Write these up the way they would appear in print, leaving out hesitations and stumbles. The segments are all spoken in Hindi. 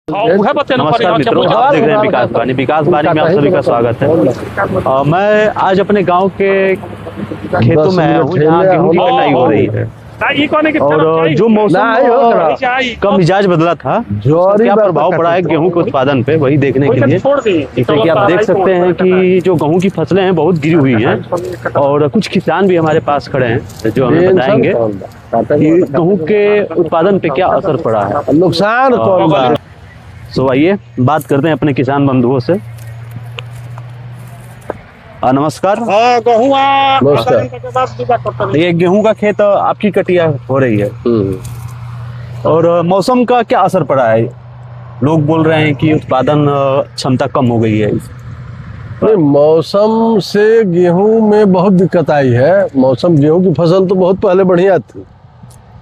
नमस्कार मित्रों, आप देख रहे हैं विकास वाणी। विकास वाणी में आप सभी का स्वागत है। मैं आज अपने गांव के खेतों में आया हूँ जहाँ गेहूं की कटाई हो रही है और जो मौसम का मिजाज बदला था क्या प्रभाव पड़ा है गेहूं के उत्पादन पे, वही देखने के लिए। जैसे कि आप देख सकते हैं कि जो गेहूं की फसलें हैं बहुत गिरी हुई हैं और कुछ किसान भी हमारे पास खड़े हैं जो हमें बताएंगे कि गेहूं के उत्पादन पे क्या असर पड़ा है, नुकसान कौन बा। तो आइए बात करते हैं अपने किसान बंधुओं से। नमस्कार। ये गेहूं का खेत आपकी कटिया हो रही है और मौसम का क्या असर पड़ा है? लोग बोल रहे हैं कि उत्पादन क्षमता कम हो गई है। नहीं, मौसम से गेहूं में बहुत दिक्कत आई है। मौसम गेहूं की फसल तो बहुत पहले बढ़िया थी,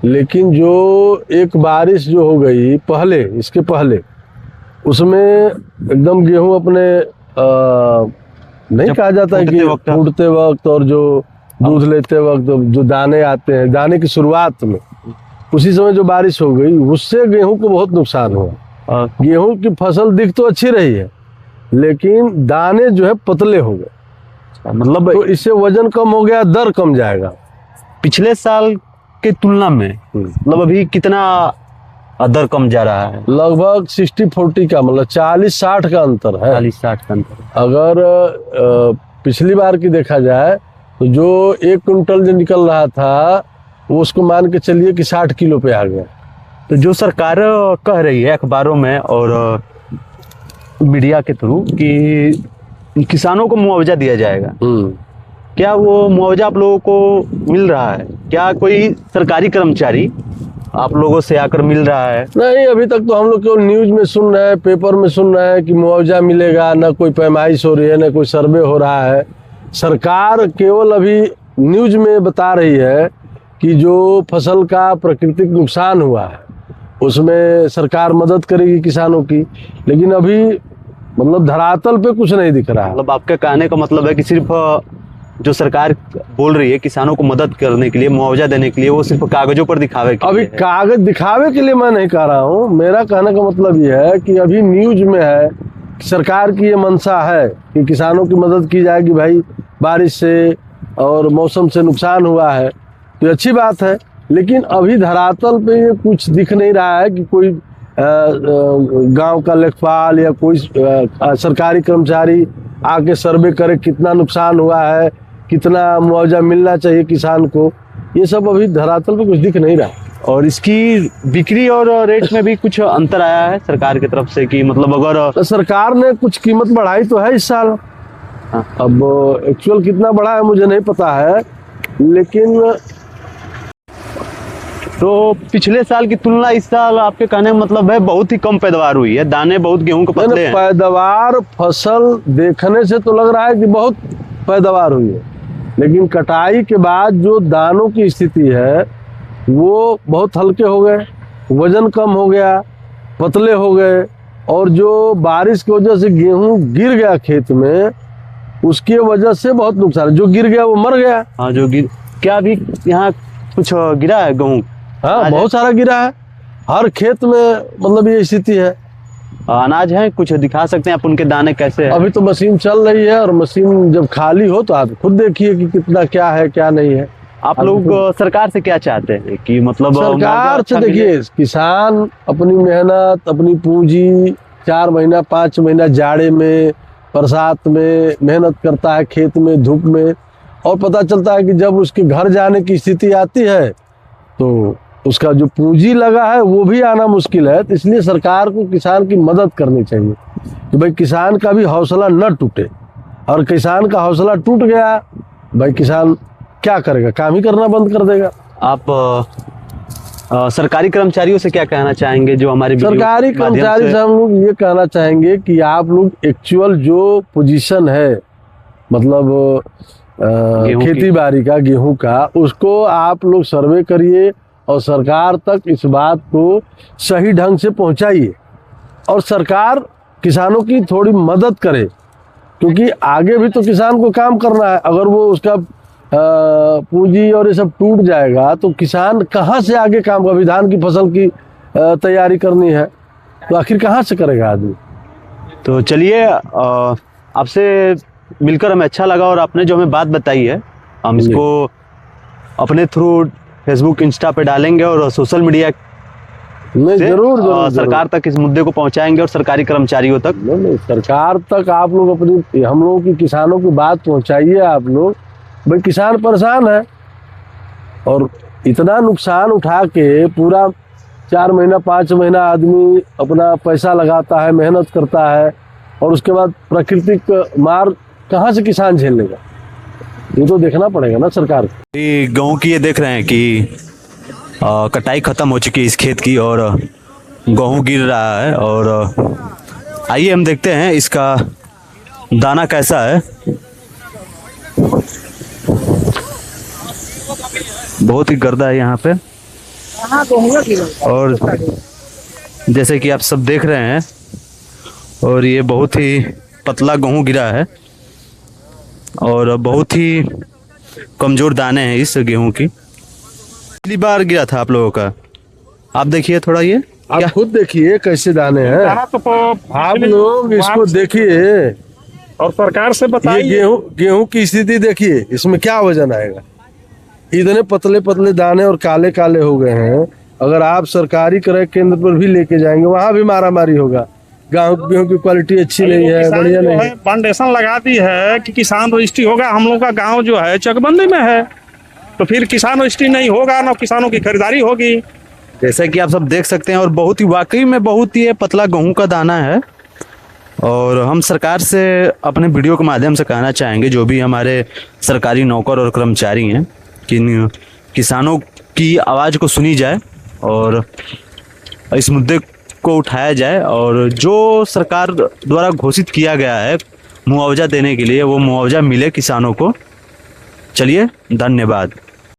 लेकिन जो एक बारिश जो हो गई पहले, इसके पहले, उसमें एकदम गेहूं अपने नहीं कहा जाता है कि फूटते वक्त और जो दूध लेते वक्त जो दाने आते हैं, दाने की शुरुआत में उसी समय जो बारिश हो गई उससे गेहूं को बहुत नुकसान हुआ। गेहूं की फसल दिख तो अच्छी रही है लेकिन दाने जो है पतले हो गए, मतलब तो इससे वजन कम हो गया, दर कम जाएगा। पिछले साल के तुलना में मतलब अभी कितना दर कम जा रहा है? लगभग 60-40 का, मतलब 40-60 का अंतर है। 40-60 का अंतर। अगर पिछली बार की देखा जाए तो जो 1 कुंटल जो निकल रहा था वो उसको मान के चलिए कि 60 किलो पे आ गया। तो जो सरकार कह रही है अखबारों में और मीडिया के थ्रू कि किसानों को मुआवजा दिया जाएगा, क्या वो मुआवजा आप लोगों को मिल रहा है? क्या कोई सरकारी कर्मचारी आप लोगों से आकर मिल रहा है? नहीं, अभी तक तो हम लोग केवल न्यूज में सुन रहे हैं, पेपर में सुन रहे हैं कि मुआवजा मिलेगा, ना कोई पैमाइश हो रही है, ना कोई सर्वे हो रहा है। सरकार केवल अभी न्यूज में बता रही है कि जो फसल का प्राकृतिक नुकसान हुआ है उसमें सरकार मदद करेगी किसानों की, लेकिन अभी मतलब धरातल पे कुछ नहीं दिख रहा है। मतलब आपके कहने का मतलब है कि सिर्फ जो सरकार बोल रही है किसानों को मदद करने के लिए, मुआवजा देने के लिए, वो सिर्फ कागजों पर दिखावे के अभी लिए कागज दिखावे के लिए मैं नहीं कह रहा हूँ। मेरा कहने का मतलब ये है कि अभी न्यूज में है कि सरकार की ये मंशा है कि किसानों की मदद की जाएगी। भाई बारिश से और मौसम से नुकसान हुआ है तो अच्छी बात है, लेकिन अभी धरातल पे ये कुछ दिख नहीं रहा है कि कोई गांव का लेखपाल या कोई सरकारी कर्मचारी आके सर्वे करे कितना नुकसान हुआ है, कितना मुआवजा मिलना चाहिए किसान को। ये सब अभी धरातल पे कुछ दिख नहीं रहा। और इसकी बिक्री और रेट में भी कुछ अंतर आया है सरकार की तरफ से कि मतलब अगर सरकार ने कुछ कीमत बढ़ाई तो है इस साल। अब एक्चुअल कितना बढ़ा है मुझे नहीं पता है, लेकिन तो पिछले साल की तुलना इस साल आपके कहने का मतलब है बहुत ही कम पैदावार हुई है, दाने बहुत गेहूं के पतले हैं। पैदावार फसल देखने से तो लग रहा है कि बहुत पैदावार हुई है, लेकिन कटाई के बाद जो दानों की स्थिति है वो बहुत हल्के हो गए, वजन कम हो गया, पतले हो गए, और जो बारिश की वजह से गेहूं गिर गया खेत में उसकी वजह से बहुत नुकसान। जो गिर गया वो मर गया। हाँ, जो गिर, क्या अभी यहाँ कुछ गिरा है गेहूं? हाँ, बहुत सारा गिरा है, हर खेत में मतलब ये स्थिति है। अनाज है, कुछ दिखा सकते हैं आप उनके दाने कैसे है? अभी तो मशीन चल रही है और मशीन जब खाली हो तो आप खुद देखिए कि कितना क्या है क्या नहीं है। आप लोग सरकार से क्या चाहते हैं कि मतलब सरकार से देखिए, किसान अपनी मेहनत, अपनी पूंजी 4 महीना 5 महीना जाड़े में, बरसात में मेहनत करता है, खेत में धूप में, और पता चलता है कि जब उसके घर जाने की स्थिति आती है तो उसका जो पूंजी लगा है वो भी आना मुश्किल है। तो इसलिए सरकार को किसान की मदद करनी चाहिए कि भाई किसान का भी हौसला न टूटे, और किसान का हौसला टूट गया भाई किसान क्या करेगा, काम ही करना बंद कर देगा। आप सरकारी कर्मचारियों से क्या कहना चाहेंगे? जो हमारे सरकारी कर्मचारी से हम लोग ये कहना चाहेंगे कि आप लोग एक्चुअल जो पोजीशन है, मतलब खेती बाड़ी का, गेहूं का, उसको आप लोग सर्वे करिए और सरकार तक इस बात को सही ढंग से पहुंचाइए, और सरकार किसानों की थोड़ी मदद करे, क्योंकि आगे भी तो किसान को काम करना है। अगर वो उसका पूंजी और ये सब टूट जाएगा तो किसान कहाँ से आगे काम कर, धान की फसल की तैयारी करनी है। तो आखिर कहाँ से करेगा आदमी। तो चलिए, आपसे मिलकर हमें अच्छा लगा और आपने जो हमें बात बताई है हम इसको अपने थ्रू फेसबुक इंस्टा पे डालेंगे और सोशल मीडिया नहीं, से जरूर जरूर सरकार तक इस मुद्दे को पहुंचाएंगे और सरकारी कर्मचारियों तक। नहीं, सरकार तक आप लोग अपनी, हम लोगों की किसानों की बात पहुंचाइए आप लोग। भाई किसान परेशान है और इतना नुकसान उठा के पूरा 4 महीना 5 महीना आदमी अपना पैसा लगाता है, मेहनत करता है और उसके बाद प्राकृतिक मार कहाँ से किसान झेल लेगा। ये तो देखना पड़ेगा ना सरकार को। गेहूं की ये देख रहे हैं कि कटाई खत्म हो चुकी है इस खेत की और गेहूं गिर रहा है। और आइए हम देखते हैं इसका दाना कैसा है। बहुत ही गर्दा है यहाँ पे और जैसे कि आप सब देख रहे हैं और ये बहुत ही पतला गेहूं गिरा है और बहुत ही कमजोर दाने हैं इस गेहूं की। पिछली बार गिरा था आप लोगों का, आप देखिए थोड़ा, ये आप क्या? खुद देखिए कैसे दाने हैं। आप लोग इसको देखिए और सरकार से ये बताइए। गेहूं की स्थिति देखिए, इसमें क्या वजन आएगा। इतने पतले पतले दाने और काले काले हो गए हैं। अगर आप सरकारी क्रय केंद्र पर भी लेके जाएंगे वहां भी मारामारी होगा। गेहूं की क्वालिटी अच्छी नहीं है, बढ़िया नहीं है। फाउंडेशन लगा दी है कि किसान रजिस्ट्री होगा। हम लोग का गांव जो है चकबंदी में है, तो फिर किसान रजिस्ट्री नहीं होगा ना किसानों की खरीदारी होगी। जैसा कि आप सब देख सकते हैं और बहुत ही वाकई में बहुत ही पतला गेहूं का दाना है। और हम सरकार से अपने वीडियो के माध्यम से कहना चाहेंगे, जो भी हमारे सरकारी नौकर और कर्मचारी हैं, कि किसानों की आवाज़ को सुनी जाए और इस मुद्दे को उठाया जाए और जो सरकार द्वारा घोषित किया गया है मुआवजा देने के लिए वो मुआवजा मिले किसानों को। चलिए, धन्यवाद।